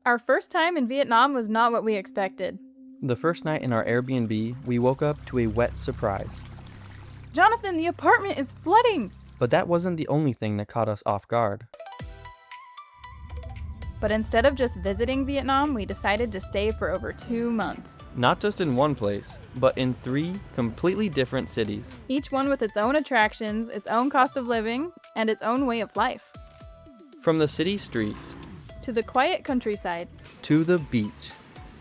Our first time in Vietnam was not what we expected. The first night in our Airbnb, we woke up to a wet surprise. Jonathan, the apartment is flooding! But that wasn't the only thing that caught us off guard. But instead of just visiting Vietnam, we decided to stay for over 2 months. Not just in one place, but in 3 completely different cities. Each one with its own attractions, its own cost of living, and its own way of life. From the city streets To the quiet countryside. to the beach.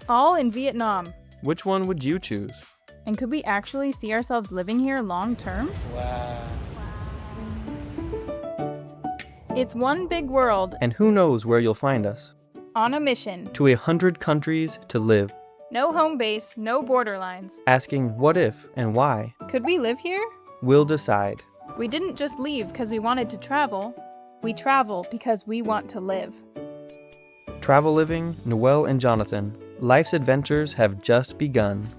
All in Vietnam. Which one would you choose? And could we actually see ourselves living here long term? Wow. It's one big world And who knows where you'll find us? on a mission. To 100 countries to live, No home base, no border lines. asking what if and why. Could we live here? We'll decide. We didn't just leave because we wanted to travel. We travel because we want to live. Travel Living, Noelle and Jonathan. Life's adventures have just begun.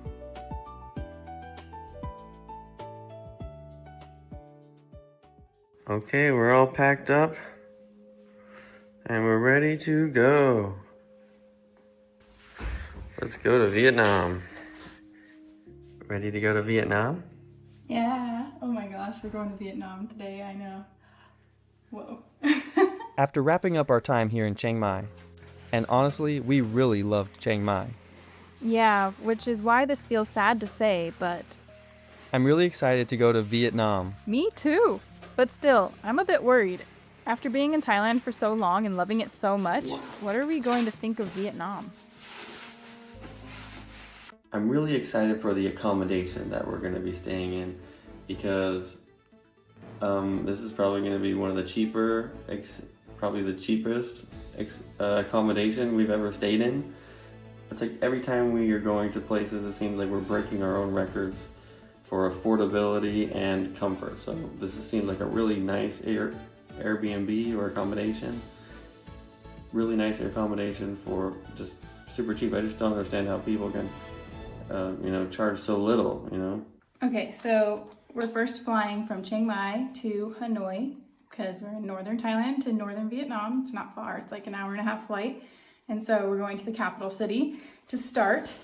Okay, we're all packed up and we're ready to go. Let's go to Vietnam. Ready to go to Vietnam? Yeah. Oh my gosh, we're going to Vietnam today, I know. Whoa. After wrapping up our time here in Chiang Mai, and honestly, we really loved Chiang Mai. Yeah, which is why this feels sad to say, but I'm really excited to go to Vietnam. me too. But still, I'm a bit worried. After being in Thailand for so long and loving it so much, what are we going to think of Vietnam? I'm really excited for the accommodation that we're going to be staying in because this is probably going to be one of the cheaper, probably the cheapest accommodation we've ever stayed in. It's like every time we are going to places, it seems like we're breaking our own records for affordability and comfort. So this seems like a really nice Airbnb or accommodation. Really nice accommodation for just super cheap. I just don't understand how people can, charge so little, Okay, so we're first flying from Chiang Mai to Hanoi because we're in northern Thailand to northern Vietnam. It's not far, it's like an hour and a half flight. And so we're going to the capital city to start.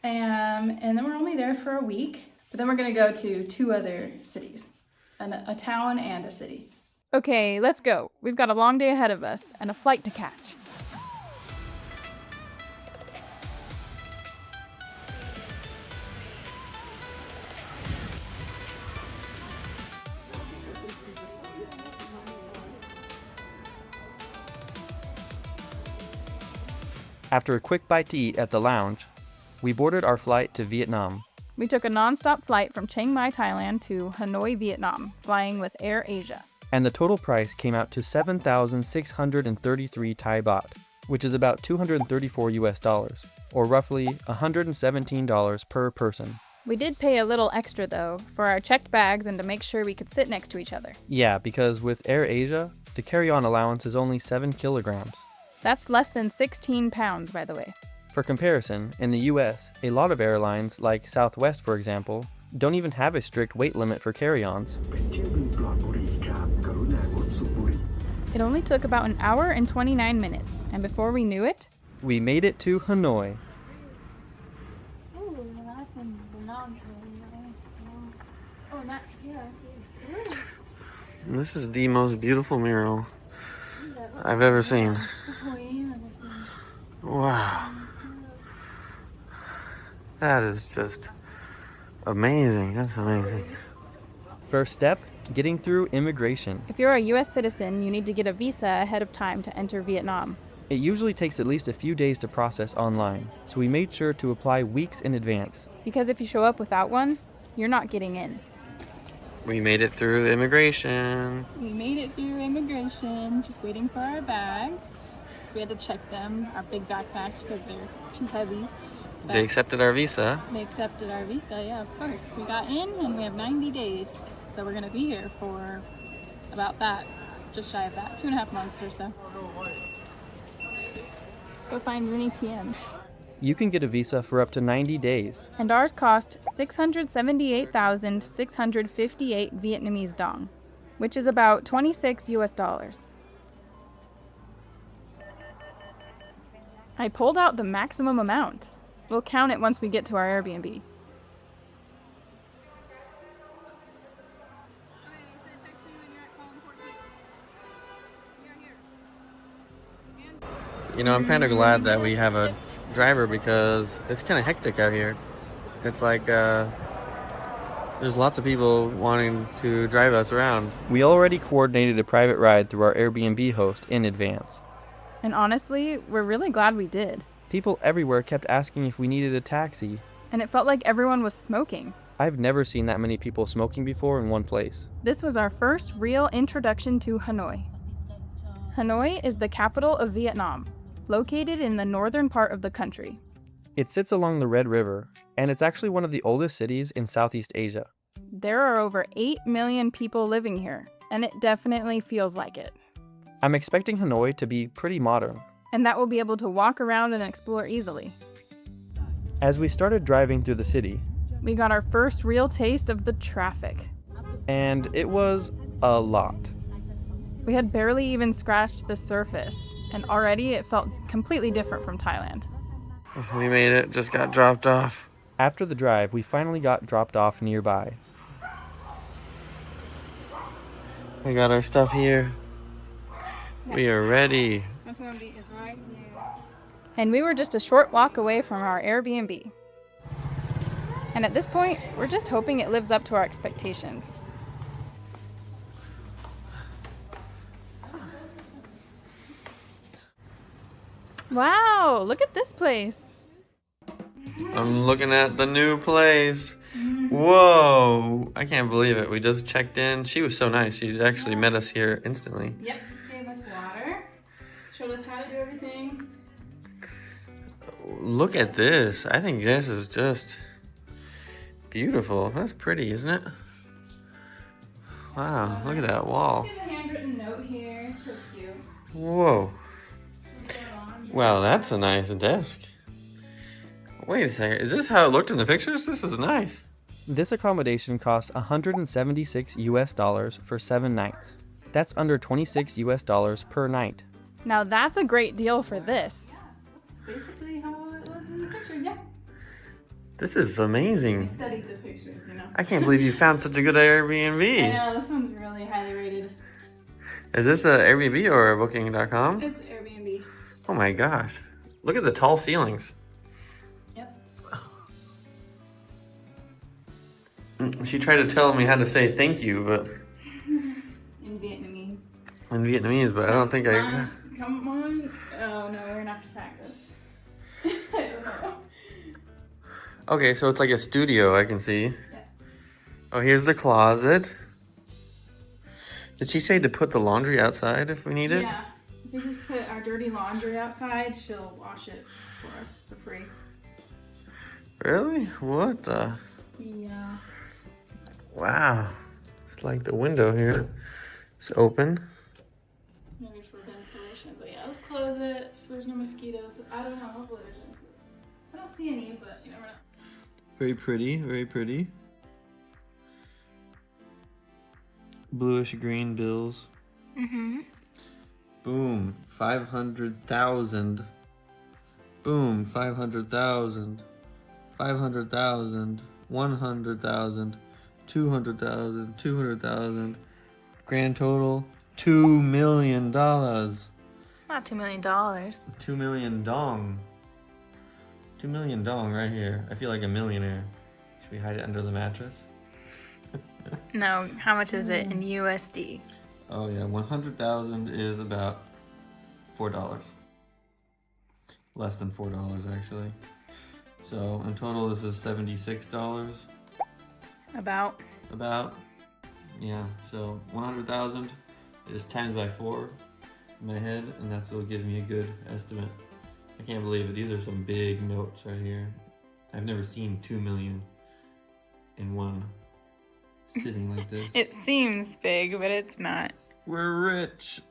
And then we're only there for a week. But then we're going to go to 2 other cities, a town and a city. Okay, let's go. We've got a long day ahead of us and a flight to catch. After a quick bite to eat at the lounge, we boarded our flight to Vietnam. We took a non-stop flight from Chiang Mai, Thailand to Hanoi, Vietnam, flying with Air Asia. And the total price came out to 7,633 Thai baht, which is about $234 US, or roughly $117 per person. We did pay a little extra though, for our checked bags and to make sure we could sit next to each other. Yeah, because with Air Asia, the carry-on allowance is only 7 kilograms. That's less than 16 pounds, by the way. For comparison, in the US, a lot of airlines, like Southwest for example, don't even have a strict weight limit for carry-ons. It only took about an hour and 29 minutes, and before we knew it, We made it to Hanoi. This is the most beautiful mural I've ever seen. Wow. That is just amazing. That's amazing. First step, getting through immigration. if you're a US citizen, you need to get a visa ahead of time to enter Vietnam. It usually takes at least a few days to process online, so we made sure to apply weeks in advance. Because if you show up without one, you're not getting in. We made it through immigration. We made it through immigration, just waiting for our bags. So we had to check them, our big backpacks, because they're too heavy. But They accepted our visa. they accepted our visa, yeah, of course. We got in and we have 90 days. So we're going to be here for about that, just shy of that, 2.5 months or so. Let's go find an ATM. You can get a visa for up to 90 days. And ours cost 678,658 Vietnamese dong, which is about 26 US dollars. I pulled out the maximum amount. We'll count it once we get to our Airbnb. You know, I'm kind of glad that we have a driver because it's kind of hectic out here. It's like there's lots of people wanting to drive us around. We already coordinated a private ride through our Airbnb host in advance. And honestly, we're really glad we did. People everywhere kept asking if we needed a taxi. And it felt like everyone was smoking. I've never seen that many people smoking before in one place. This was our first real introduction to Hanoi. Hanoi is the capital of Vietnam, located in the northern part of the country. It sits along the Red River, and it's actually one of the oldest cities in Southeast Asia. There are over 8 million people living here, and it definitely feels like it. I'm expecting Hanoi to be pretty modern. And that we'll be able to walk around and explore easily. As we started driving through the city, We got our first real taste of the traffic. and it was a lot. We had barely even scratched the surface, and already it felt completely different from Thailand. We made it, just got dropped off. After the drive, we finally got dropped off nearby. We got our stuff here. We are ready. And we were just a short walk away from our Airbnb. And at this point, we're just hoping it lives up to our expectations. Wow, look at this place. I'm looking at the new place. Whoa, I can't believe it. We just checked in. She was so nice. She actually met us here instantly. Yep, gave us water, showed us how to do everything. Look at this. I think this is just beautiful. That's pretty, isn't it? Wow, look at that wall. She has a handwritten note here, so cute. Whoa. Wow, that's a nice desk. Wait a second, is this how it looked in the pictures? This is nice. This accommodation costs $176 for 7 nights. That's under $26 per night. Now that's a great deal for this. Basically how it was in the pictures, yeah. This is amazing. We studied the pictures, you know. I can't believe you found such a good Airbnb. I know, this one's really highly rated. Is this a Airbnb or a booking.com? It's Airbnb. Oh my gosh. Look at the tall ceilings. Yep. She tried to tell me how to say thank you, but In Vietnamese. in Vietnamese, but I don't think I... Come on. Oh no, we're gonna have to practice. I don't know. Okay, so it's like a studio, I can see. Yeah. Oh, here's the closet. Did she say to put the laundry outside if we need it? Yeah. If we just put our dirty laundry outside, she'll wash it for us for free. Really? What the? Yeah. Wow. It's like the window here. It's open. Maybe for ventilation, but yeah, let's close it so there's no mosquitoes. I don't know, hopefully there's no mosquitoes. I don't see any, but you never know. Very pretty, very pretty. Bluish green bills. Mm-hmm. Boom, 500,000. Boom, 500,000. 500,000. 100,000. 200,000. 200,000. Grand total, $2 million. Not $2 million. 2 million dong. 2 million dong right here. I feel like a millionaire. Should we hide it under the mattress? No, how much is it in USD? Oh yeah, 100,000 is about $4. Less than $4 actually. So in total this is $76. About. Yeah, so 100,000 is times by 4 in my head, and that's what'll give me a good estimate. I can't believe it. These are some big notes right here. I've never seen 2 million in one sitting like this. It seems big, but it's not. We're rich.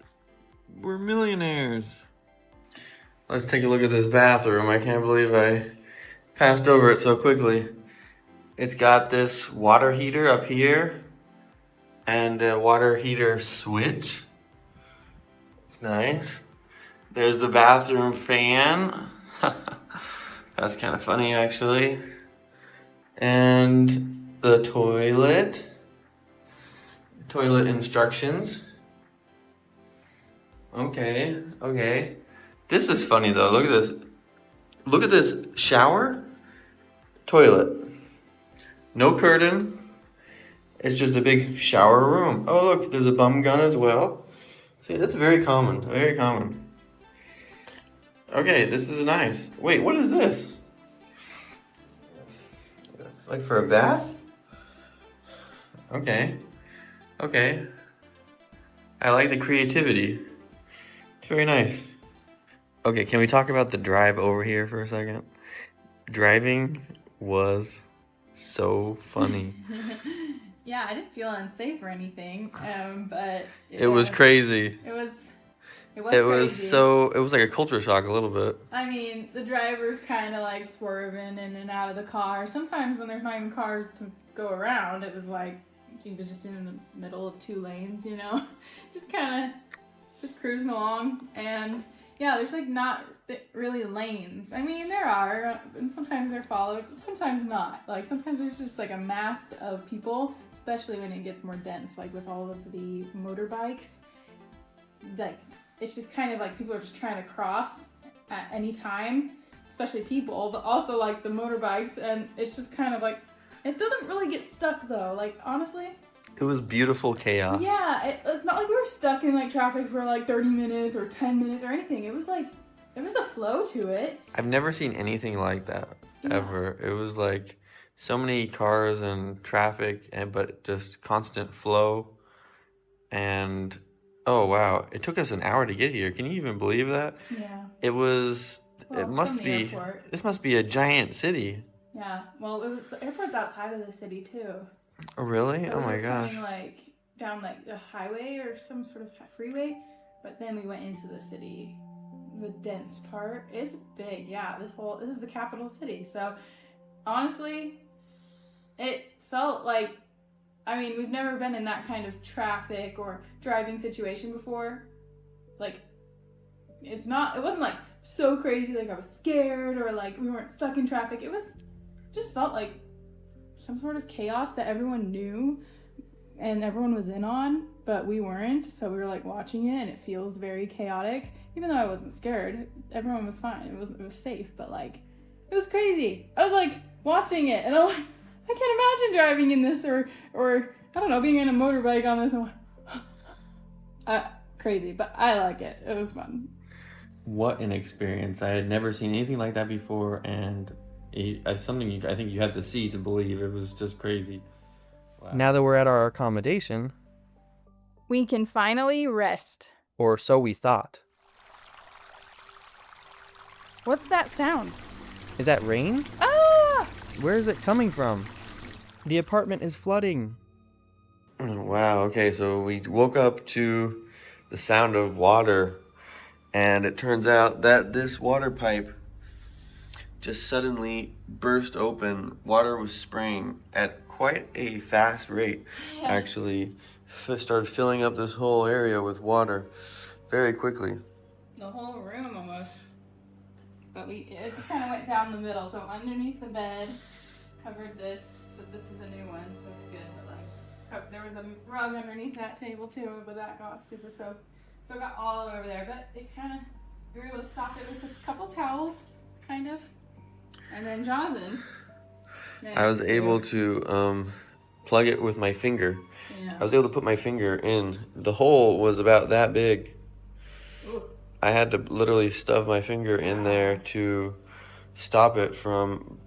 We're millionaires. Let's take a look at this bathroom. I can't believe I passed over it so quickly. It's got this water heater up here and a water heater switch. It's nice. There's the bathroom fan. That's kind of funny, actually. And the toilet. Toilet instructions. Okay, okay. This is funny though. Look at this. Look at this shower, toilet. No curtain. It's just a big shower room. Oh look, there's a bum gun as well. See, that's very common. Very common. Okay, this is nice. Wait, what is this? Like for a bath? Okay. Okay. I like the creativity. It's very nice. Okay, can we talk about the drive over here for a second? Driving was so funny. Yeah, I didn't feel unsafe or anything, but It was crazy. It was It crazy. was like a culture shock a little bit. I mean, the driver's kind of like swerving in and out of the car. Sometimes when there's not even cars to go around, it was like he was just in the middle of 2 lanes, you know, just kind of just cruising along. And yeah, there's like not really lanes. I mean, there are, and sometimes they're followed, but sometimes not. Like sometimes there's just like a mass of people, especially when it gets more dense, like with all of the motorbikes. Like it's just kind of like people are just trying to cross at any time, especially people, but also like the motorbikes, and it's just kind of like, it doesn't really get stuck though, like honestly. It was beautiful chaos. Yeah, it's not like we were stuck in like traffic for like 30 minutes or 10 minutes or anything. It was like, there was a flow to it. I've never seen anything like that ever. It was like so many cars and traffic, but just constant flow. And oh wow, it took us an hour to get here. Can you even believe that? Yeah. It was. Well, it must from the be. airport. This must be a giant city. Yeah. Well, the airport's outside of the city too. Oh really? So Oh we my were gosh. coming like down like a highway or some sort of freeway, but then we went into the city, the dense part. It's big, yeah. This is the capital city. So honestly, it felt like, I mean, we've never been in that kind of traffic or driving situation before. Like, it wasn't like so crazy, like I was scared or like we weren't stuck in traffic. Just felt like some sort of chaos that everyone knew and everyone was in on, but we weren't. So we were like watching it and it feels very chaotic. Even though I wasn't scared, everyone was fine. It was safe, but like, it was crazy. I was like watching it and I'm like, I can't imagine driving in this or I don't know, being in a motorbike on this. And crazy, but I like it. It was fun. What an experience. I had never seen anything like that before, and something I think you had to see to believe. It was just crazy. Wow. Now that we're at our accommodation, We can finally rest. or so we thought. What's that sound? Is that rain? Ah! Where is it coming from? The apartment is flooding. Wow, okay, so we woke up to the sound of water, and it turns out that this water pipe just suddenly burst open. Water was spraying at quite a fast rate, actually. Started filling up this whole area with water very quickly. The whole room almost. But it just kind of went down the middle. So underneath the bed, covered this, but this is a new one, so it's good. But like, there was a rug underneath that table too, but that got super soaked. So it got all over there, but it kind of, we were able to stop it with a couple towels, kind of. And then Jonathan. I was able to plug it with my finger. Yeah. I was able to put my finger in. The hole was about that big. Ooh. I had to literally stuff my finger in there to stop it from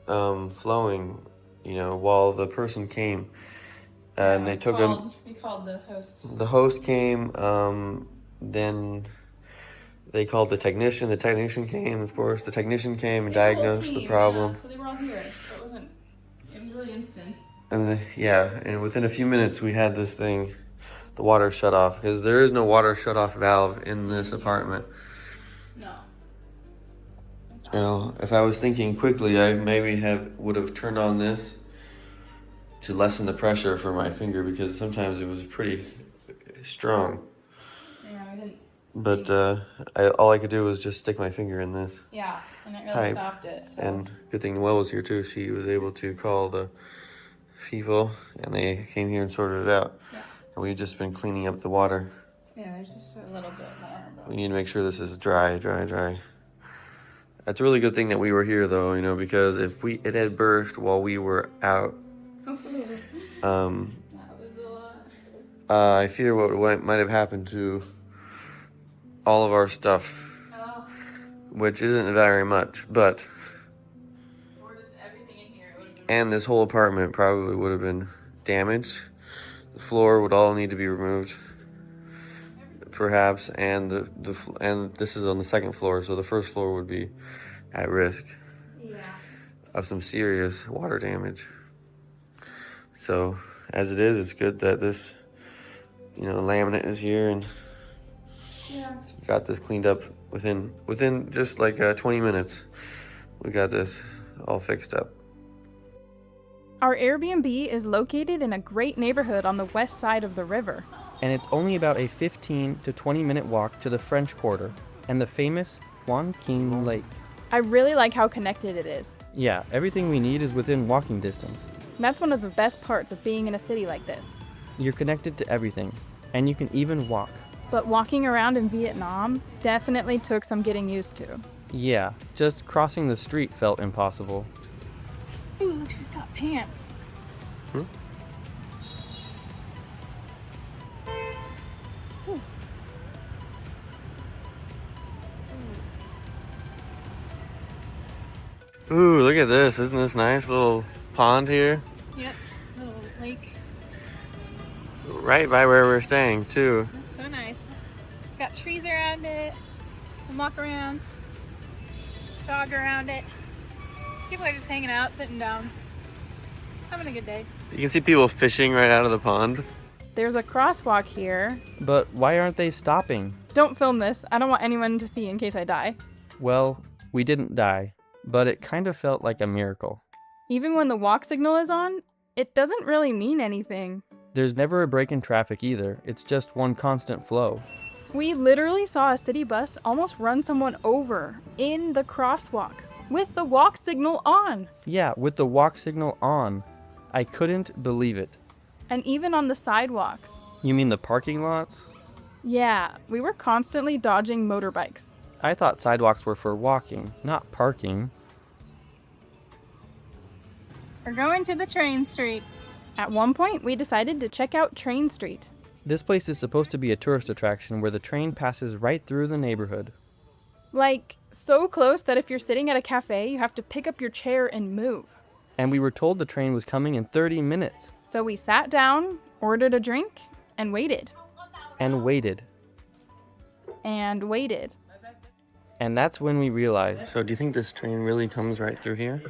flowing, while the person came. And they took We called the hosts. The host came, then they called the technician. The technician came, of course. The technician came and diagnosed the problem. Yeah, so they were all here. So it was really instant. And and within a few minutes we had this thing, the water shut off, because there is no water shut off valve in this apartment. No. If I was thinking quickly, I maybe would have turned on this to lessen the pressure for my finger, because sometimes it was pretty strong. Yeah, we didn't But all I could do was just stick my finger in this Yeah, and it really pipe. stopped it. So. And good thing Noelle was here too. She was able to call the people, and they came here and sorted it out. Yeah. And we've just been cleaning up the water. Yeah, there's just a little bit more. But... We need to make sure this is dry. That's a really good thing that we were here, though, you know, because if it had burst while we were out, that was a lot. I fear what might have happened to all of our stuff, Oh. which isn't very much, but. Or just everything in here would have been. And this whole apartment probably would have been damaged. The floor would all need to be removed, perhaps, and and this is on the second floor, so the first floor would be at risk of some serious water damage. So, as it is, it's good that this, laminate is here and got this cleaned up within just like 20 minutes. We got this all fixed up. Our Airbnb is located in a great neighborhood on the west side of the river. And it's only about a 15 to 20 minute walk to the French Quarter and the famous Hoi An Lake. I really like how connected it is. Yeah, everything we need is within walking distance. That's one of the best parts of being in a city like this. You're connected to everything, and you can even walk. But walking around in Vietnam definitely took some getting used to. Yeah, just crossing the street felt impossible. Ooh, look, she's got pants. Ooh, look at this. Isn't this nice little pond here? Yep, little lake. Right by where we're staying, too. That's so nice. Got trees around it. Can walk around, jog around it. People are just hanging out, sitting down, having a good day. You can see people fishing right out of the pond. There's a crosswalk here. But why aren't they stopping? Don't film this. I don't want anyone to see in case I die. Well, we didn't die, but it kind of felt like a miracle. Even when the walk signal is on, it doesn't really mean anything. There's never a break in traffic either. It's just one constant flow. We literally saw a city bus almost run someone over in the crosswalk with the walk signal on. Yeah, with the walk signal on. I couldn't believe it. And even on the sidewalks. You mean the parking lots? Yeah, we were constantly dodging motorbikes. I thought sidewalks were for walking, not parking. We're going to the train street. At one point, we decided to check out Train Street. This place is supposed to be a tourist attraction where the train passes right through the neighborhood. Like, so close that if you're sitting at a cafe, you have to pick up your chair and move. And we were told the train was coming in 30 minutes. So we sat down, ordered a drink, and waited. And waited. And waited. And that's when we realized. So do you think this train really comes right through here?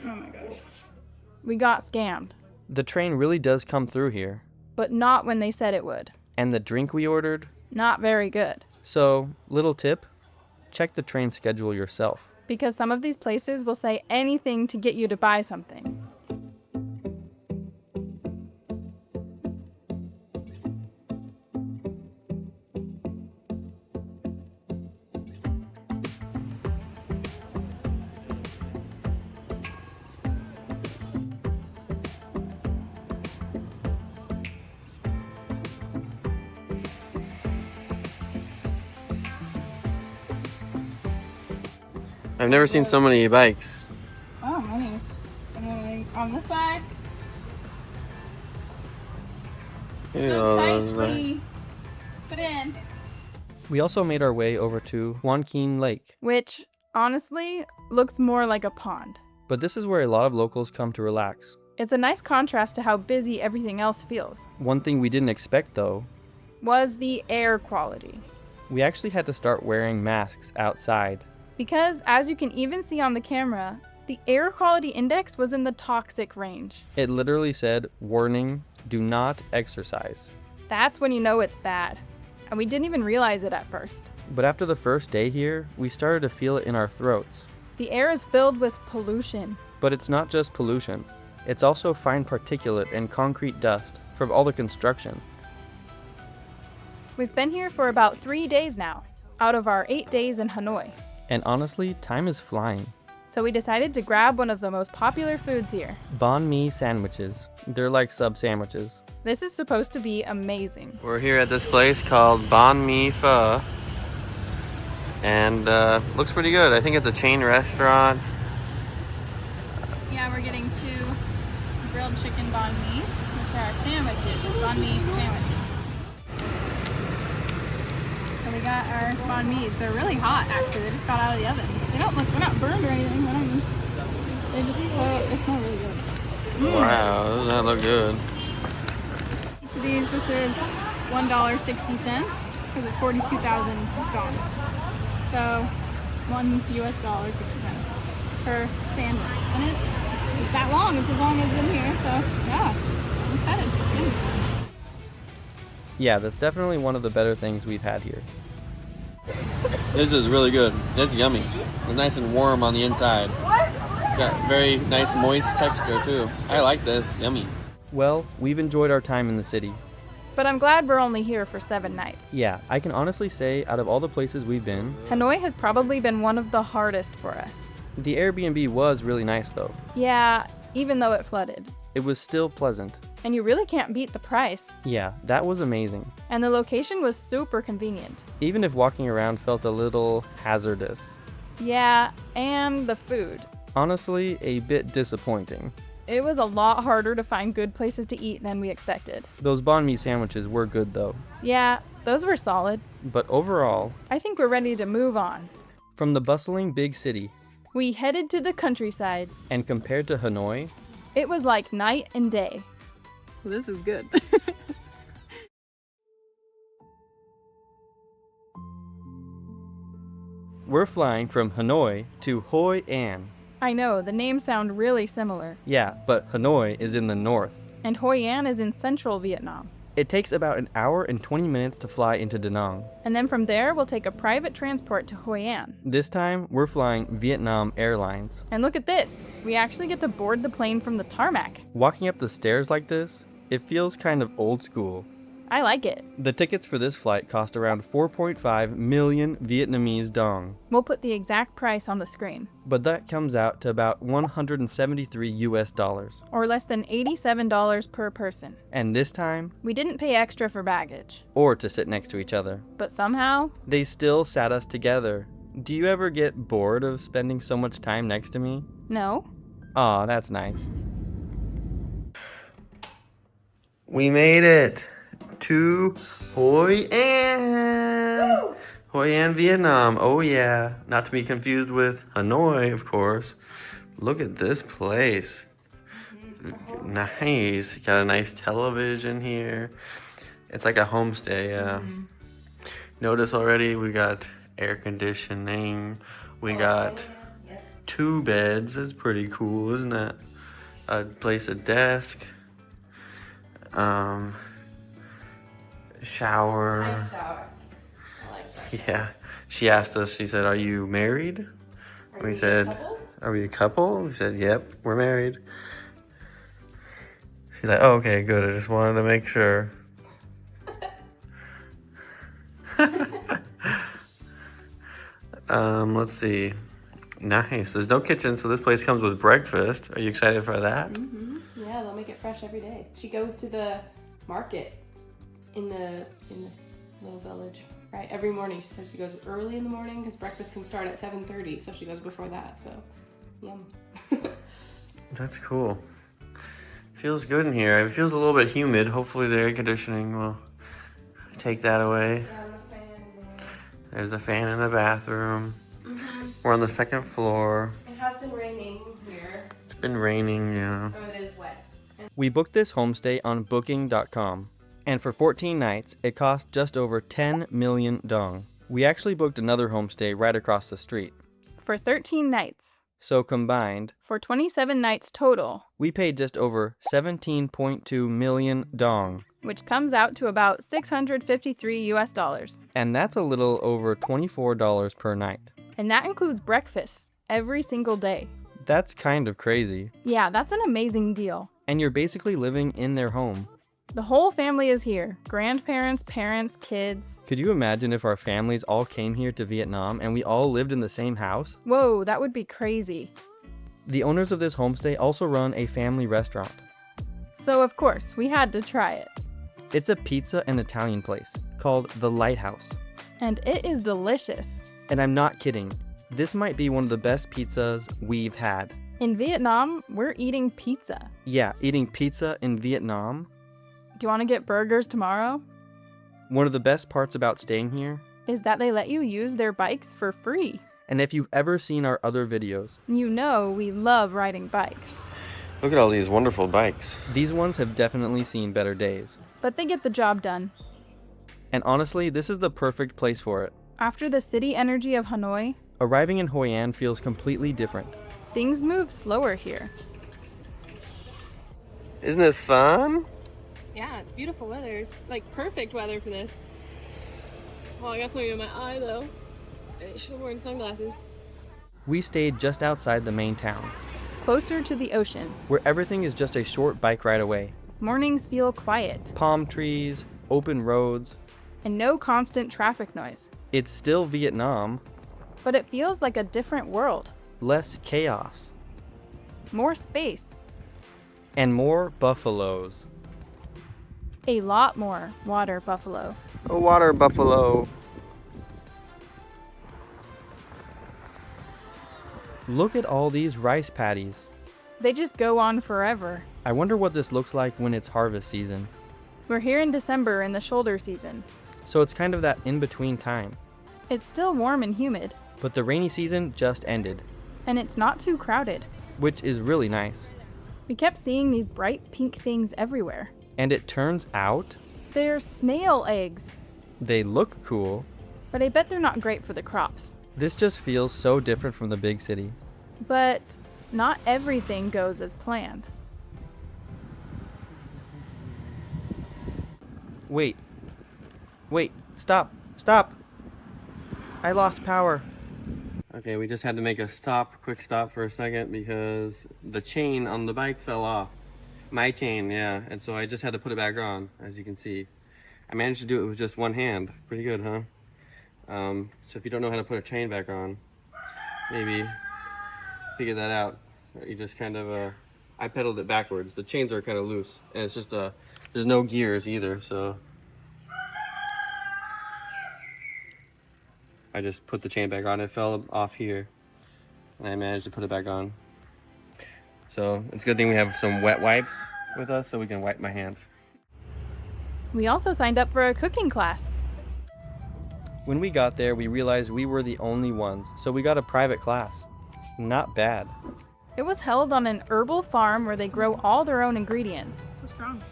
Oh my gosh. We got scammed. The train really does come through here. But not when they said it would. And the drink we ordered? Not very good. So, little tip, check the train schedule yourself. Because some of these places will say anything to get you to buy something. I've never seen so many bikes. Oh, many. And then on this side, so tightly put in. We also made our way over to Hoi An Lake. Which, honestly, looks more like a pond. But this is where a lot of locals come to relax. It's a nice contrast to how busy everything else feels. One thing we didn't expect, though, Was the air quality. we actually had to start wearing masks outside. Because, as you can even see on the camera, the air quality index was in the toxic range. It literally said, warning, do not exercise. That's when you know it's bad. And we didn't even realize it at first. But after the first day here, we started to feel it in our throats. The air is filled with pollution. But it's not just pollution. It's also fine particulate and concrete dust from all the construction. We've been here for about 3 days now, out of our 8 days in Hanoi. And honestly, time is flying. So we decided to grab one of the most popular foods here. Banh mi sandwiches. They're like sub sandwiches. This is supposed to be amazing. We're here at this place called Banh Mi Pho. And looks pretty good. I think it's a chain restaurant. Yeah, we're getting 2 grilled chicken banh mi's, which are sandwiches, banh mi sandwiches. So we got our banh mi's. They're really hot, actually. They just got out of the oven. They're not burned or anything, but I mean, they smell really good. Wow, doesn't that look good? Each of these, this is $1.60 because it's 42,000 dong. So $1 US, 60 cents per sandwich. And it's that long. It's as long as in here. So yeah, I'm excited. Yeah, that's definitely one of the better things we've had here. This is really good. It's yummy. It's nice and warm on the inside. It's got very nice moist texture too. I like this. Yummy. Well, we've enjoyed our time in the city. But I'm glad we're only here for 7 nights. Yeah, I can honestly say out of all the places we've been, Hanoi has probably been one of the hardest for us. the Airbnb was really nice though. Yeah, even though it flooded. It was still pleasant. And you really can't beat the price. Yeah, that was amazing. And the location was super convenient. Even if walking around felt a little hazardous. Yeah, and the food. Honestly, a bit disappointing. It was a lot harder to find good places to eat than we expected. Those banh mi sandwiches were good though. Yeah, those were solid. But overall, I think we're ready to move on. from the bustling big city We headed to the countryside. and compared to Hanoi, It was like night and day. Well, this is good. we're flying from Hanoi to Hoi An. I know, the names sound really similar. Yeah, but Hanoi is in the north. And Hoi An is in central Vietnam. It takes about an hour and 20 minutes to fly into Da Nang. And then from there, we'll take a private transport to Hoi An. This time, we're flying Vietnam Airlines. And look at this. We actually get to board the plane from the tarmac. Walking up the stairs like this, it feels kind of old school. I like it. The tickets for this flight cost around 4.5 million Vietnamese dong, We'll put the exact price on the screen. but that comes out to about 173 US dollars. Or less than $87 per person. And this time, We didn't pay extra for baggage. or to sit next to each other. But somehow, They still sat us together. Do you ever get bored of spending so much time next to me? no. Aw, that's nice. We made it to Hoi An. Hoi An, Vietnam. Oh yeah. Not to be confused with Hanoi, of course. Look at this place. Nice. Got a nice television here. It's like a homestay, yeah. Notice already we got air conditioning. We got 2 beds. That's pretty cool, isn't that? A place, a desk. Shower. Nice shower. I like that. Yeah. She asked us, she said, "Are you married?" We said, "Are we a couple?" We said, "Yep, we're married." She's like, "Oh, okay, good. I just wanted to make sure." Let's see. Nice. There's no kitchen, so this place comes with breakfast. Are you excited for that? Yeah, they'll make it fresh every day. She goes to the market in the little village, right? Every morning. She says she goes early in the morning because breakfast can start at 7:30, so she goes before that. So, yum. That's cool. Feels good in here. It feels a little bit humid. Hopefully the air conditioning will take that away. There's a fan in the bathroom. We're on the 2nd floor. It has been raining here. It's been raining, yeah. Oh, it is wet. We booked this homestay on booking.com, and for 14 nights, it cost just over 10 million dong. We actually booked another homestay right across the street. For 13 nights. So combined, For 27 nights total. we paid just over 17.2 million dong. Which comes out to about $653 US. And that's a little over $24 per night. And that includes breakfast every single day. That's kind of crazy. Yeah, that's an amazing deal. And you're basically living in their home. The whole family is here. Grandparents, parents, kids. Could you imagine if our families all came here to Vietnam and we all lived in the same house? Whoa, that would be crazy. The owners of this homestay also run a family restaurant. So of course, we had to try it. It's a pizza and Italian place called The Lighthouse. And it is delicious. And I'm not kidding. This might be one of the best pizzas we've had. In Vietnam, we're eating pizza. Yeah, eating pizza in Vietnam. Do you want to get burgers tomorrow? One of the best parts about staying here, Is that they let you use their bikes for free. and if you've ever seen our other videos, You know we love riding bikes. Look at all these wonderful bikes. these ones have definitely seen better days. But they get the job done. And honestly, this is the perfect place for it. After the city energy of Hanoi, Arriving in Hoi An feels completely different. things move slower here. Isn't this fun? Yeah, it's beautiful weather. It's like perfect weather for this. Well, I guess maybe in my eye though. I should have worn sunglasses. We stayed just outside the main town, Closer to the ocean. where everything is just a short bike ride away. Mornings feel quiet. Palm trees, open roads. And no constant traffic noise. It's still Vietnam, But it feels like a different world. less chaos, More space. and more buffaloes. A lot more water buffalo. A water buffalo. Look at all these rice paddies. They just go on forever. I wonder what this looks like when it's harvest season. We're here in December in the shoulder season. So it's kind of that in-between time. It's still warm and humid, But the rainy season just ended, and it's not too crowded. which is really nice. We kept seeing these bright pink things everywhere. And it turns out They're snail eggs, they look cool. but I bet they're not great for the crops. This just feels so different from the big city. But not everything goes as planned. Wait, stop! I lost power. Okay, we just had to make a quick stop for a second because the chain on the bike fell off. My chain, yeah, and so I just had to put it back on, as you can see. I managed to do it with just one hand. Pretty good, huh? So if you don't know how to put a chain back on, maybe figure that out. You just kind of, I pedaled it backwards. The chains are kind of loose, and it's just, there's no gears either, so. I just put the chain back on. It fell off here, and I managed to put it back on. So it's a good thing we have some wet wipes with us so we can wipe my hands. We also signed up for a cooking class. When we got there, we realized we were the only ones, so we got a private class. Not bad. It was held on an herbal farm where they grow all their own ingredients. So strong.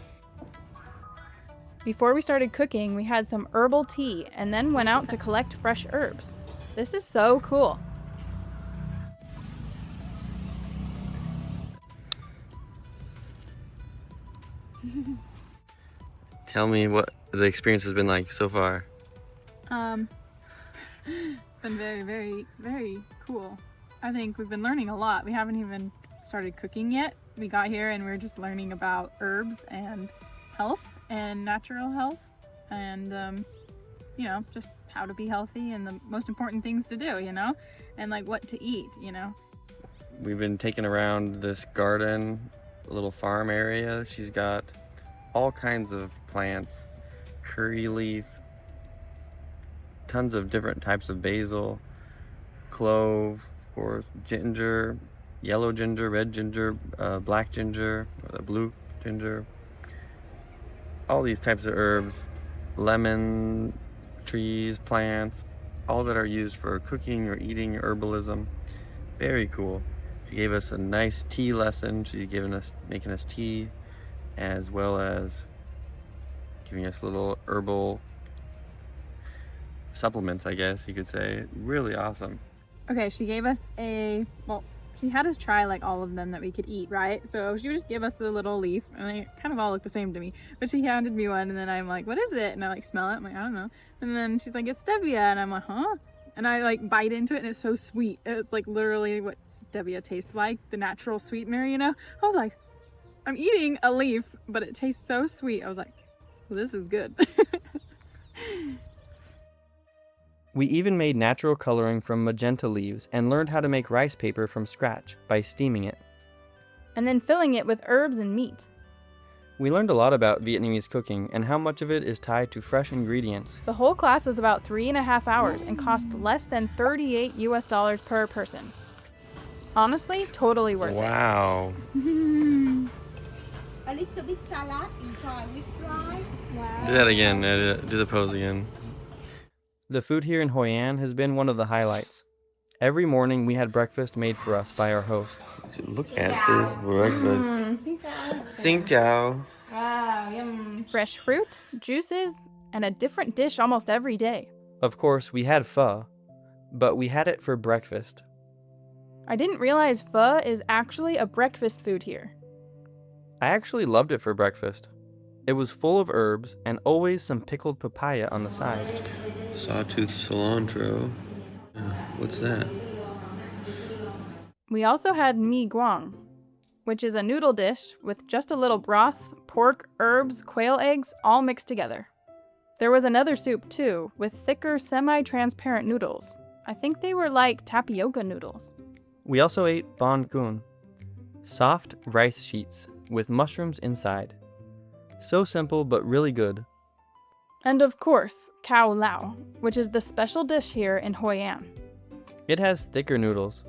Before we started cooking, we had some herbal tea and then went out to collect fresh herbs. This is so cool. Tell me what the experience has been like so far. It's been very, very, very cool. I think we've been learning a lot. We haven't even started cooking yet. We got here and we're just learning about herbs and health and natural health and, just how to be healthy and the most important things to do, and like what to eat, We've been taking around this garden, a little farm area. She's got all kinds of plants, curry leaf, tons of different types of basil, clove, of course, ginger, yellow ginger, red ginger, black ginger, blue ginger, all these types of herbs, lemon trees, plants, all that are used for cooking or eating, herbalism. Very cool. She gave us a nice tea lesson. She's making us tea, as well as giving us little herbal supplements, I guess you could say. Really awesome. Okay, she gave us she had us try like all of them that we could eat, right? So she would just give us a little leaf and they kind of all look the same to me, but she handed me one and then I'm like, what is it? And I like smell it. I'm like, I don't know. And then she's like, it's stevia. And I'm like, huh? And I like bite into it and it's so sweet. It's like literally what stevia tastes like, the natural sweetener, I was like, I'm eating a leaf, but it tastes so sweet. I was like, well, this is good. We even made natural coloring from magenta leaves and learned how to make rice paper from scratch by steaming it. And then filling it with herbs and meat. We learned a lot about Vietnamese cooking and how much of it is tied to fresh ingredients. The whole class was about 3.5 hours and cost less than $38 per person. Honestly, totally worth Wow. A little bit salad, enjoy with rice. Do that again. Do the pose again. The food here in Hoi An has been one of the highlights. Every morning we had breakfast made for us by our host. Look at this breakfast. Xin chào. Wow, yum. Fresh fruit, juices, and a different dish almost every day. Of course, we had pho, but we had it for breakfast. I didn't realize pho is actually a breakfast food here. I actually loved it for breakfast. It was full of herbs and always some pickled papaya on the side. Sawtooth cilantro. What's that? We also had mi guang, which is a noodle dish with just a little broth, pork, herbs, quail eggs, all mixed together. There was another soup too, with thicker, semi-transparent noodles. I think they were like tapioca noodles. We also ate banh kun, soft rice sheets with mushrooms inside. So simple but really good. And of course, cao lao, which is the special dish here in Hoi An. It has thicker noodles.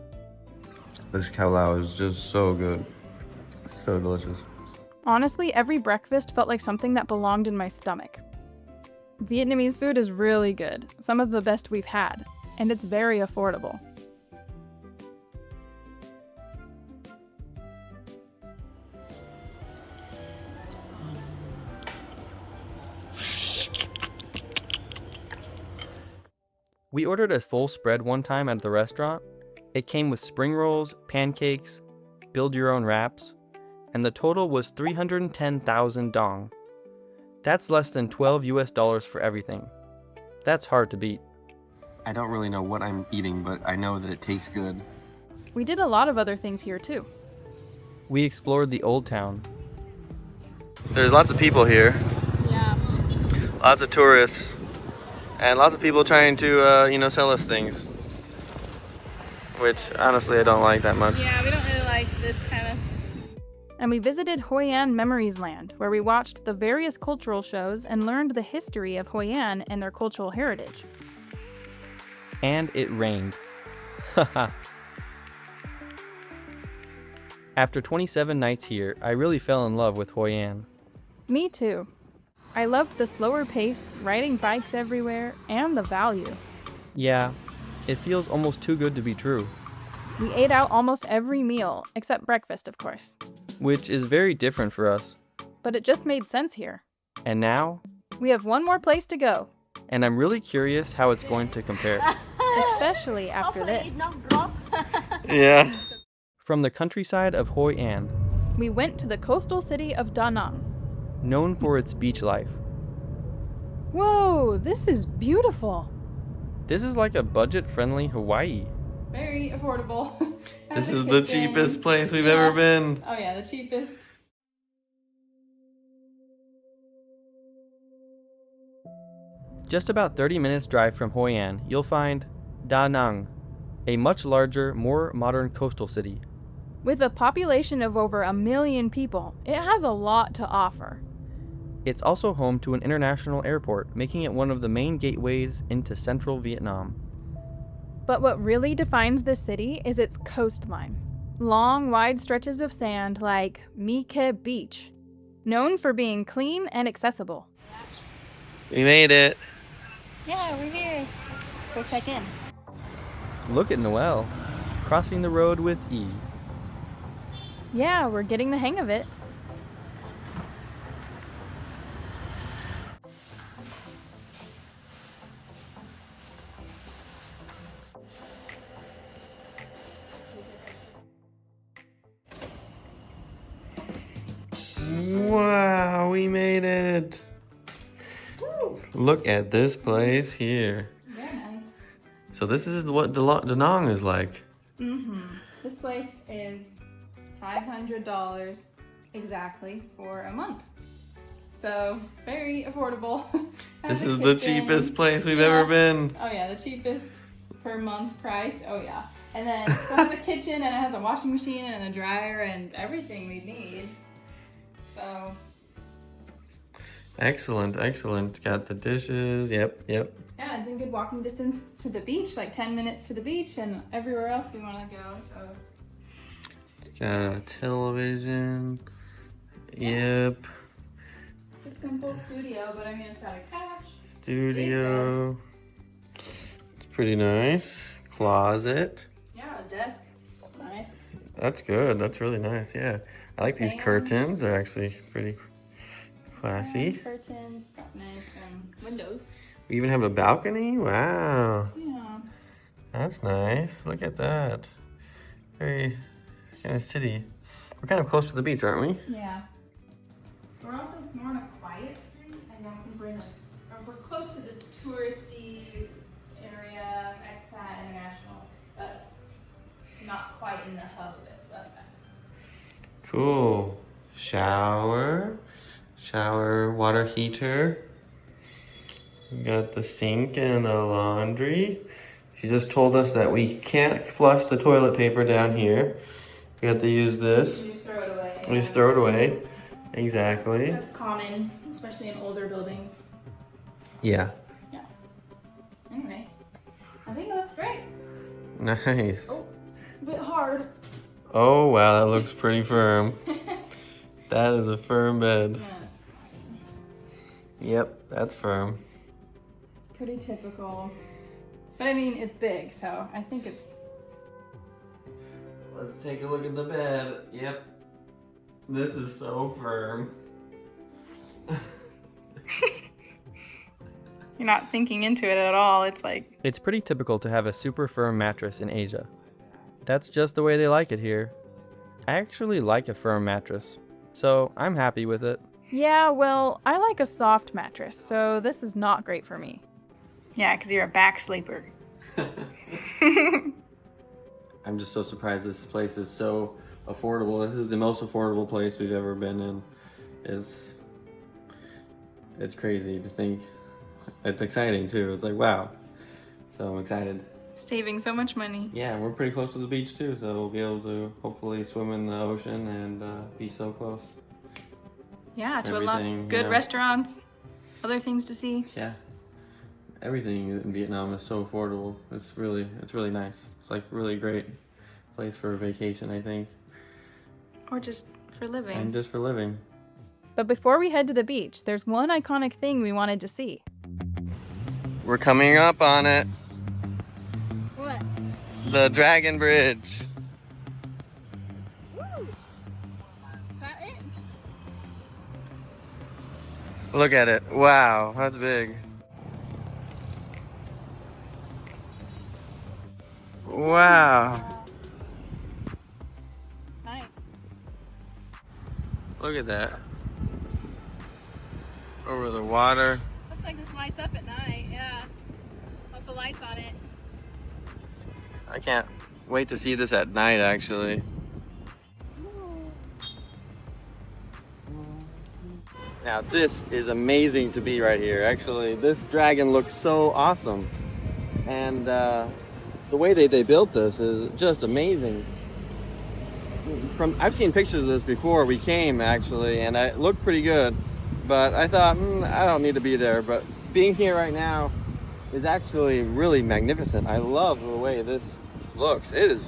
This cao lao is just so good. So delicious. Honestly, every breakfast felt like something that belonged in my stomach. Vietnamese food is really good, some of the best we've had, and it's very affordable. We ordered a full spread one time at the restaurant. It came with spring rolls, pancakes, build your own wraps, and the total was 310,000 dong. That's less than $12 for everything. That's hard to beat. I don't really know what I'm eating, but I know that it tastes good. We did a lot of other things here too. We explored the old town. There's lots of people here. Yeah. Lots of tourists. And lots of people trying to, sell us things. Which, honestly, I don't like that much. Yeah, we don't really like this kind of. And we visited Hoi An Memories Land, where we watched the various cultural shows and learned the history of Hoi An and their cultural heritage. And it rained. Haha. After 27 nights here, I really fell in love with Hoi An. Me too. I loved the slower pace, riding bikes everywhere, and the value. Yeah, it feels almost too good to be true. We ate out almost every meal, except breakfast, of course. Which is very different for us. But it just made sense here. And now, We have one more place to go, and I'm really curious how it's going to compare. especially after Hopefully this. it's not drop. Yeah. From the countryside of Hoi An, We went to the coastal city of Da Nang. known for its beach life. Whoa, this is beautiful. This is like a budget-friendly Hawaii. Very affordable. This is the cheapest place we've ever been. Oh yeah, the cheapest. Just about 30 minutes drive from Hoi An, you'll find Da Nang, a much larger, more modern coastal city. With a population of over 1 million people, it has a lot to offer. It's also home to an international airport, making it one of the main gateways into central Vietnam. But what really defines this city is its coastline. Long, wide stretches of sand like My Ke Beach, known for being clean and accessible. We made it! Yeah, we're here. Let's go check in. Look at Noelle, crossing the road with ease. Yeah, we're getting the hang of it. Wow, we made it. Look at this place here. Very nice. So this is what Da Nang is like. This place is $500. exactly for a month. So very affordable. This Has a is the kitchen. cheapest place we've Yeah. ever been. Oh yeah, the cheapest per month price. Oh yeah. And then so it has a kitchen and it has a washing machine and a dryer and everything we need. So Excellent, excellent. Got the dishes. Yep. yeah, it's in good walking distance to the beach, like 10 minutes to the beach and everywhere else we want to go. So It's got a television. Yep. it's a simple studio, but I mean it's got a couch. Studio. It's pretty nice. Closet. Yeah, a desk. Nice. That's good. That's really nice. Yeah. I like these Fan. curtains. They're actually pretty classy. And curtains, got nice windows. We even have a balcony. Wow. Yeah. That's nice. Look at that. Very kind of city. We're kind of close to the beach, aren't we? Yeah. We're also more on a quiet street. I don't think we're in we're close to the touristy area, expat, international, but not quite in the hub of it, so that's nice. Cool. Shower, water heater. We got the sink and the laundry. She just told us that we can't flush the toilet paper down here. We have to use this. You just throw it away. We just throw it away. Exactly. That's common, especially in older buildings. Yeah. Anyway, I think that looks great. Nice. Oh, a bit hard. Oh wow, that looks pretty firm. That is a firm bed. Yes. Yep, that's firm. It's pretty typical. But I mean, it's big, so I think it's... Let's take a look at the bed. Yep. This is so firm. You're not sinking into it at all. It's like... It's pretty typical to have a super firm mattress in Asia. That's just the way they like it here. I actually like a firm mattress, so I'm happy with it. Yeah, well, I like a soft mattress, so this is not great for me. Yeah, because you're a back sleeper. I'm just so surprised this place is so affordable. This is the most affordable place we've ever been in. It's crazy to think. It's exciting too. It's like, wow. So I'm excited. Saving so much money. Yeah, and we're pretty close to the beach too, so we'll be able to hopefully swim in the ocean and be so close. Yeah, to a lot Everything, of good yeah. restaurants, other things to see. Yeah. Everything in Vietnam is so affordable. It's really nice. It's like really great place for a vacation, I think. Or just for living. And just for living. But before we head to the beach, there's one iconic thing we wanted to see. We're coming up on it. What? The Dragon Bridge. Woo! Is that it? Look at it. Wow, that's big. Wow. It's nice. Look at that. Over the water. Looks like this lights up at night, yeah. Lots of lights on it. I can't wait to see this at night, actually. Now this is amazing to be right here. Actually, this dragon looks so awesome. And the way they built this is just amazing. I've seen pictures of this before we came, actually, and it looked pretty good. But I thought, I don't need to be there. But being here right now is actually really magnificent. I love the way this looks. It's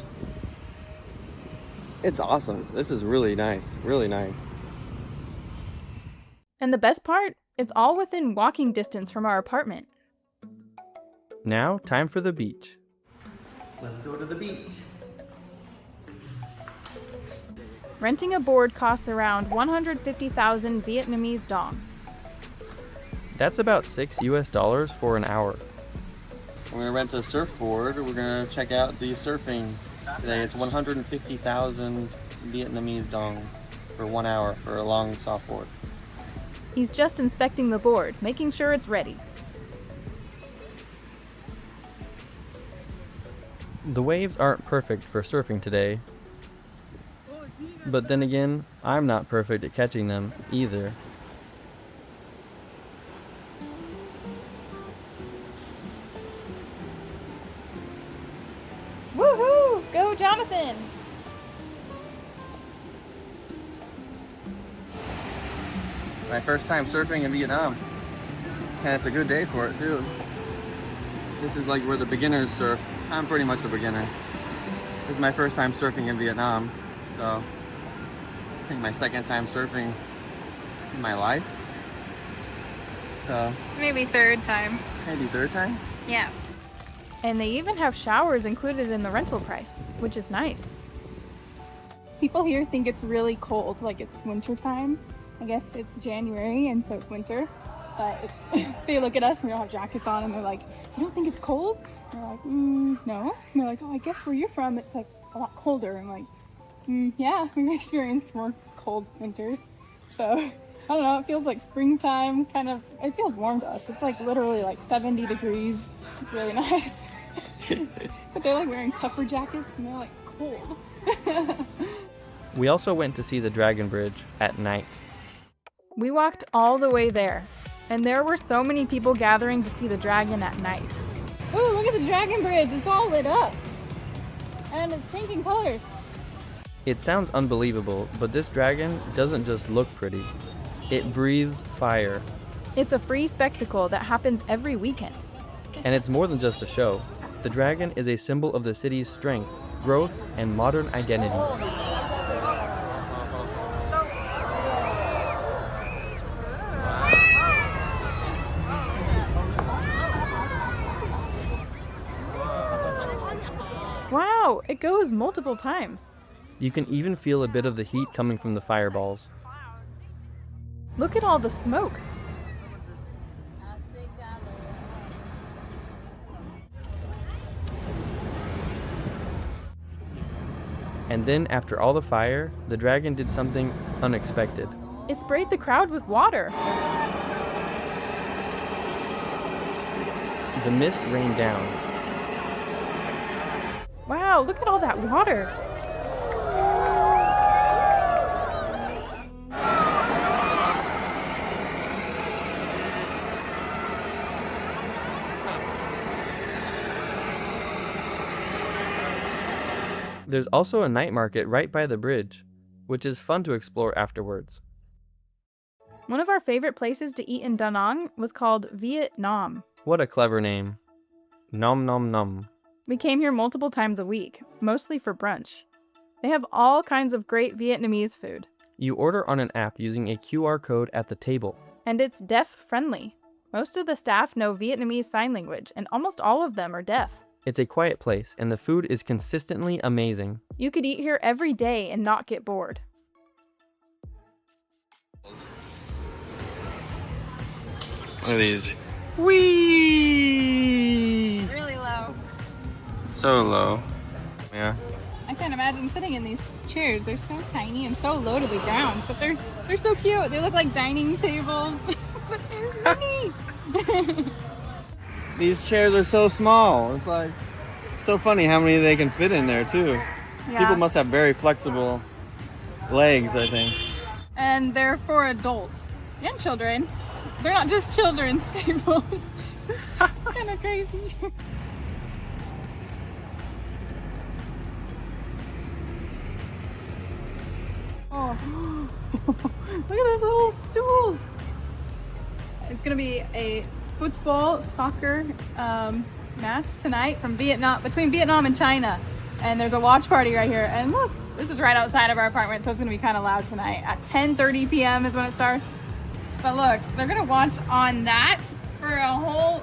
awesome. This is really nice, really nice. And the best part, it's all within walking distance from our apartment. Now, time for the beach. Let's go to the beach. Renting a board costs around 150,000 Vietnamese dong. That's about $6 US for an hour. We're gonna rent a surfboard. We're gonna check out the surfing today. It's 150,000 Vietnamese dong for 1 hour for a long softboard. He's just inspecting the board, making sure it's ready. The waves aren't perfect for surfing today. But then again, I'm not perfect at catching them either. Woohoo! Go, Jonathan! My first time surfing in Vietnam. And it's a good day for it too. This is like where the beginners surf. I'm pretty much a beginner. This is my first time surfing in Vietnam. So I think my second time surfing in my life. So Maybe third time. maybe third time? Yeah. And they even have showers included in the rental price, which is nice. People here think it's really cold, like it's winter time. I guess it's January and so it's winter. But it's, they look at us and we all have jackets on and they're like, "You don't think it's cold?" And we're like, no. And they're like, "Oh, I guess where you're from it's like a lot colder." I'm like, yeah, we've experienced more cold winters. So I don't know, it feels like springtime, kind of. It feels warm to us. It's like literally like 70 degrees. It's really nice. But they're like wearing puffer jackets and they're like cold. We also went to see the Dragon Bridge at night. We walked all the way there, and there were so many people gathering to see the dragon at night. Ooh, look at the dragon bridge. It's all lit up. And it's changing colors. It sounds unbelievable, but this dragon doesn't just look pretty. It breathes fire. It's a free spectacle that happens every weekend. And it's more than just a show. The dragon is a symbol of the city's strength, growth, and modern identity. Wow, it goes multiple times. You can even feel a bit of the heat coming from the fireballs. Look at all the smoke. And then, after all the fire, the dragon did something unexpected. It sprayed the crowd with water. The mist rained down. Wow, look at all that water. There's also a night market right by the bridge, which is fun to explore afterwards. One of our favorite places to eat in Da Nang was called Vietnam. What a clever name. Nom nom nom. We came here multiple times a week, mostly for brunch. They have all kinds of great Vietnamese food. You order on an app using a QR code at the table. And it's deaf-friendly. Most of the staff know Vietnamese Sign Language, and almost all of them are deaf. It's a quiet place, and the food is consistently amazing. You could eat here every day and not get bored. Look at these. Whee! Really low. So low. Yeah. I can't imagine sitting in these chairs. They're so tiny and so low to the ground, but they're so cute. They look like dining tables, but they're mini. These chairs are so small. It's like so funny how many they can fit in there too. Yeah. People must have very flexible legs, I think. And they're for adults and children. They're not just children's tables. It's kind of crazy. Oh, look at those little stools. It's gonna be a football soccer match tonight from Vietnam, between Vietnam and China. And there's a watch party right here. And look, this is right outside of our apartment, so it's gonna be kind of loud tonight. At 10:30 p.m. is when it starts. But look, they're gonna watch on that for a whole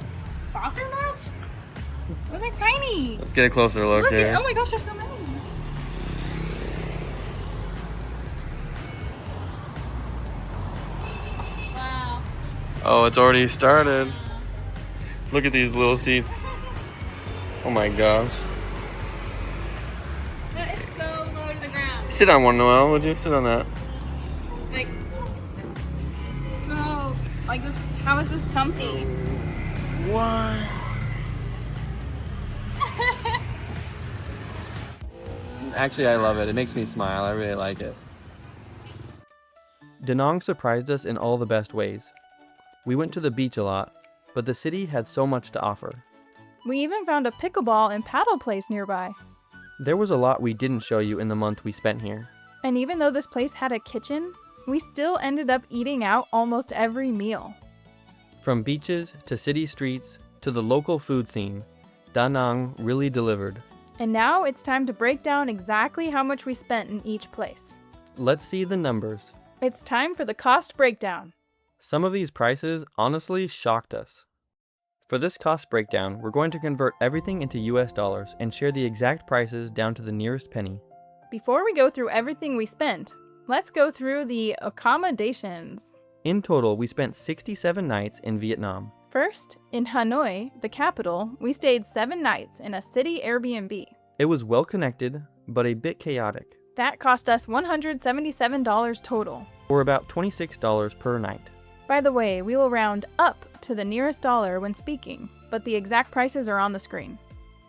soccer match? Those are tiny. Let's get a closer look Look here. at, oh my gosh, there's so many. Wow. Oh, it's already started. Look at these little seats. Oh my gosh. That is so low to the ground. Sit on one, Noelle, would you? Sit on that. Like, so, like this, how is this comfy? What? Actually, I love it. It makes me smile. I really like it. Da Nang surprised us in all the best ways. We went to the beach a lot, but the city had so much to offer. We even found a pickleball and paddle place nearby. There was a lot we didn't show you in the month we spent here. And even though this place had a kitchen, we still ended up eating out almost every meal. From beaches to city streets to the local food scene, Da Nang really delivered. And now it's time to break down exactly how much we spent in each place. Let's see the numbers. It's time for the cost breakdown. Some of these prices honestly shocked us. For this cost breakdown, we're going to convert everything into US dollars and share the exact prices down to the nearest penny. Before we go through everything we spent, let's go through the accommodations. In total, we spent 67 nights in Vietnam. First, in Hanoi, the capital, we stayed 7 nights in a city Airbnb. It was well connected, but a bit chaotic, That cost us $177 total. or about $26 per night. By the way, we will round up to the nearest dollar when speaking, but the exact prices are on the screen.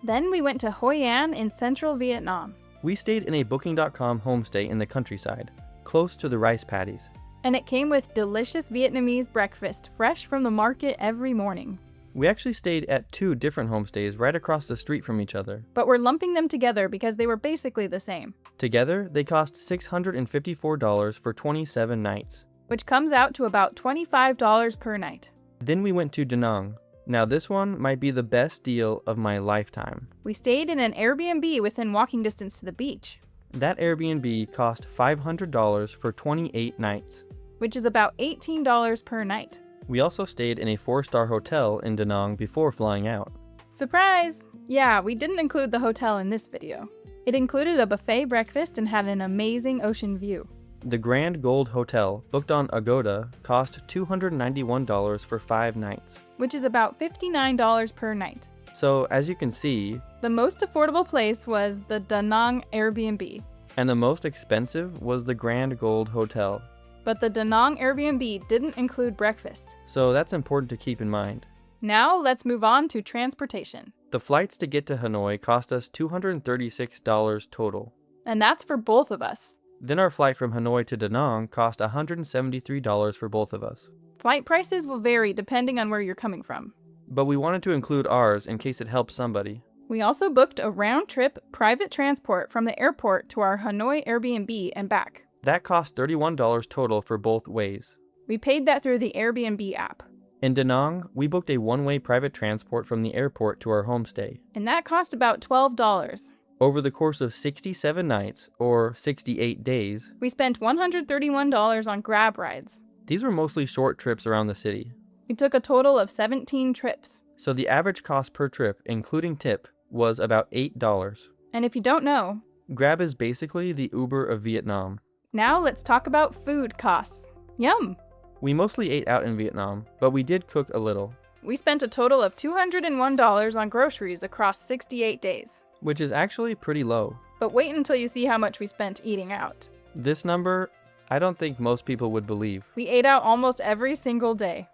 Then we went to Hoi An in central Vietnam, We stayed in a Booking.com homestay in the countryside, close to the rice paddies. and it came with delicious Vietnamese breakfast fresh from the market every morning. We actually stayed at 2 different homestays right across the street from each other. But we're lumping them together because they were basically the same, Together, they cost $654 for 27 nights. which comes out to about $25 per night. Then we went to Da Nang. Now this one might be the best deal of my lifetime. We stayed in an Airbnb within walking distance to the beach, That Airbnb cost $500 for 28 nights. which is about $18 per night. We also stayed in a 4-star hotel in Da Nang before flying out. Surprise! Yeah, we didn't include the hotel in this video. It included a buffet breakfast and had an amazing ocean view. The Grand Gold Hotel, booked on Agoda, cost $291 for 5 nights. Which is about $59 per night. So, as you can see, The most affordable place was the Da Nang Airbnb, and the most expensive was the Grand Gold Hotel. but the Da Nang Airbnb didn't include breakfast. So that's important to keep in mind. Now let's move on to transportation. The flights to get to Hanoi cost us $236 total. And that's for both of us. Then our flight from Hanoi to Da Nang cost $173 for both of us. Flight prices will vary depending on where you're coming from. But we wanted to include ours in case it helps somebody. We also booked a round-trip private transport from the airport to our Hanoi Airbnb and back. That cost $31 total for both ways. We paid that through the Airbnb app, In Da Nang, we booked a one-way private transport from the airport to our homestay. and that cost about $12. Over the course of 67 nights, or 68 days, We spent $131 on grab rides. these were mostly short trips around the city. We took a total of 17 trips. So the average cost per trip, including tip, was about $8. And if you don't know, Grab is basically the Uber of Vietnam. now let's talk about food costs. Yum! We mostly ate out in Vietnam, but we did cook a little, We spent a total of $201 on groceries across 68 days. which is actually pretty low. But wait until you see how much we spent eating out. This number, I don't think most people would believe. We ate out almost every single day.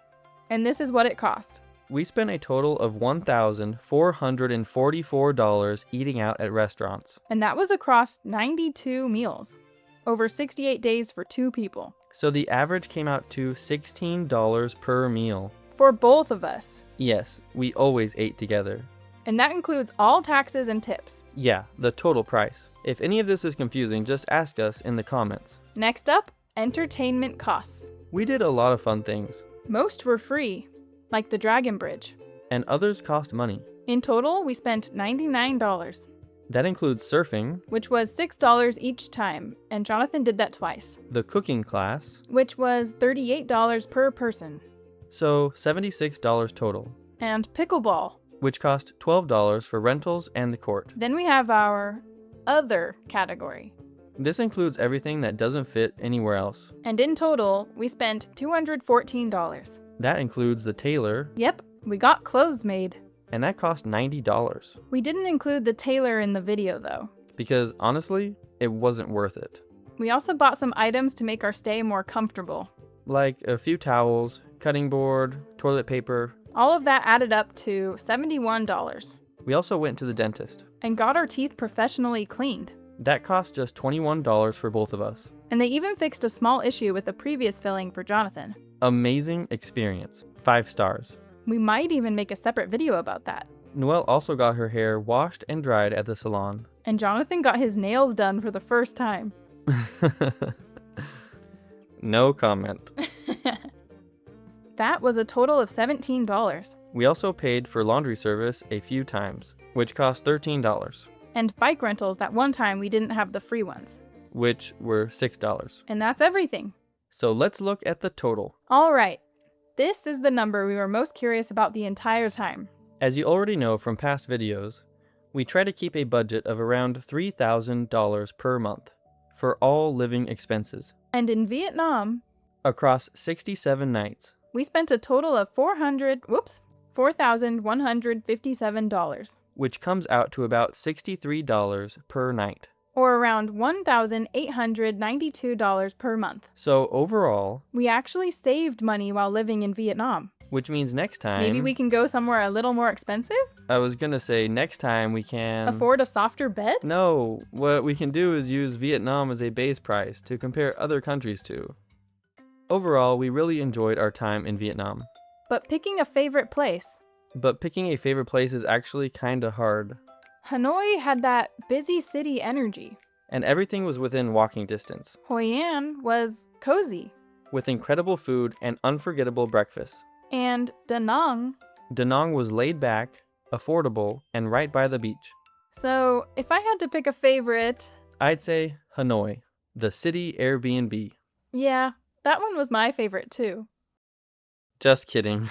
And this is what it cost. We spent a total of $1,444 eating out at restaurants. And that was across 92 meals. Over 68 days for 2 people. So the average came out to $16 per meal. For both of us. Yes, we always ate together. And that includes all taxes and tips. Yeah, the total price. If any of this is confusing, just ask us in the comments. Next up, entertainment costs. We did a lot of fun things, Most were free, like the Dragon Bridge. and others cost money. In total, we spent $99, That includes surfing, which was $6 each time, and Jonathan did that twice, the cooking class, which was $38 per person, so $76 total, and pickleball. which cost $12 for rentals and the court. Then we have our other category. This includes everything that doesn't fit anywhere else. And in total, we spent $214. That includes the tailor, Yep, we got clothes made. and that cost $90. We didn't include the tailor in the video though. Because honestly, it wasn't worth it. We also bought some items to make our stay more comfortable. Like a few towels, cutting board, toilet paper. All of that added up to $71. We also went to the dentist. And got our teeth professionally cleaned. That cost just $21 for both of us. And they even fixed a small issue with the previous filling for Jonathan. Amazing experience. 5 stars. We might even make a separate video about that. Noelle also got her hair washed and dried at the salon. And Jonathan got his nails done for the first time. No comment. That was a total of $17. We also paid for laundry service a few times, which cost $13, And bike rentals that one time we didn't have the free ones. which were $6. And that's everything. So let's look at the total. All right. This is the number we were most curious about the entire time. As you already know from past videos, we try to keep a budget of around $3,000 per month for all living expenses And in Vietnam, across 67 nights. we spent a total of $4,157, which comes out to about $63 per night. or around $1,892 per month. So overall, We actually saved money while living in Vietnam. which means next time, Maybe we can go somewhere a little more expensive? I was gonna say next time we can Afford a softer bed? No, what we can do is use Vietnam as a base price to compare other countries to. Overall, we really enjoyed our time in Vietnam. But picking a favorite place. But picking a favorite place is actually kinda hard. Hanoi had that busy city energy. And everything was within walking distance, Hoi An was cozy. with incredible food and unforgettable breakfasts. And Da Nang. Da Nang was laid back, affordable, and right by the beach. So if I had to pick a favorite, I'd say Hanoi, the city Airbnb. yeah, that one was my favorite too. Just kidding.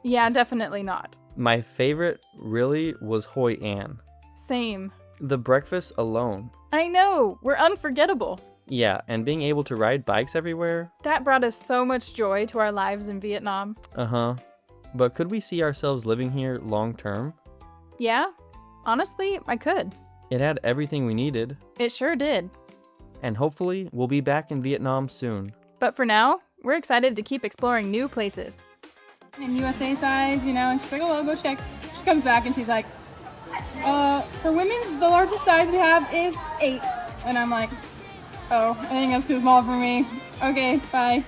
Yeah, definitely not. My favorite really was Hoi An. Same. The breakfast alone. I know, we're unforgettable. Yeah, and being able to ride bikes everywhere. That brought us so much joy to our lives in Vietnam. Uh-huh. But could we see ourselves living here long term? Yeah, honestly, I could. It had everything we needed. It sure did. And hopefully, we'll be back in Vietnam soon. But for now, we're excited to keep exploring new places. In USA size, and she's like, oh, I'll go check. She comes back and she's like, for women's, the largest size we have is 8. And I'm like, oh, I think that's too small for me. Okay, bye.